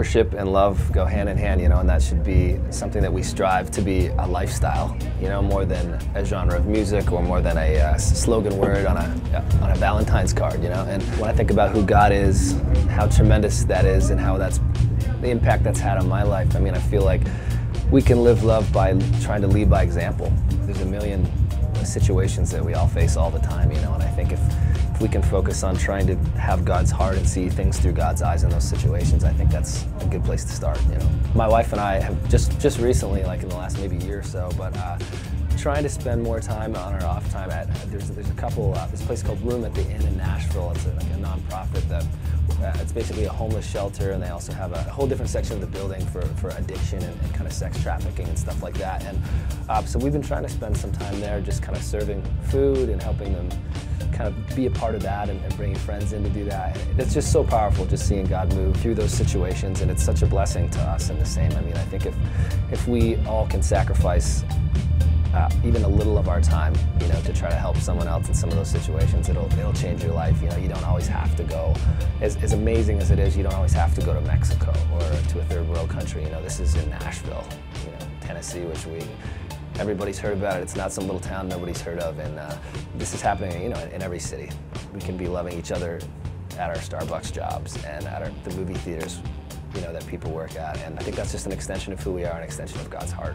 worship and love go hand in hand, you know, and that should be something that we strive to be a lifestyle, you know, more than a genre of music or more than a slogan word on a Valentine's card, you know. And when I think about who God is, how tremendous that is, and how that's the impact that's had on my life, I mean, I feel like we can live love by trying to lead by example. There's a million situations that we all face all the time, you know, and I think if we can focus on trying to have God's heart and see things through God's eyes in those situations, I think that's a good place to start, you know. My wife and I have just recently, like in the last maybe year or so, but trying to spend more time on our off time at, there's a couple, this place called Room at the Inn in Nashville. It's like a nonprofit that, it's basically a homeless shelter, and they also have a whole different section of the building for addiction and kind of sex trafficking and stuff like that. And so we've been trying to spend some time there just kind of serving food and helping them kind of be a part of that and bringing friends in to do that. It's just so powerful just seeing God move through those situations, and it's such a blessing to us in the same. I mean, I think if we all can sacrifice even a little of our time, you know, to try to help someone else in some of those situations, it'll change your life. You know, you don't always have to go, as amazing as it is, you don't always have to go to Mexico or to a third world country. You know, this is in Nashville, you know, Tennessee, which everybody's heard about it. It's not some little town nobody's heard of, and this is happening, you know, in every city. We can be loving each other at our Starbucks jobs and at the movie theaters, you know, that people work at, and I think that's just an extension of who we are, an extension of God's heart.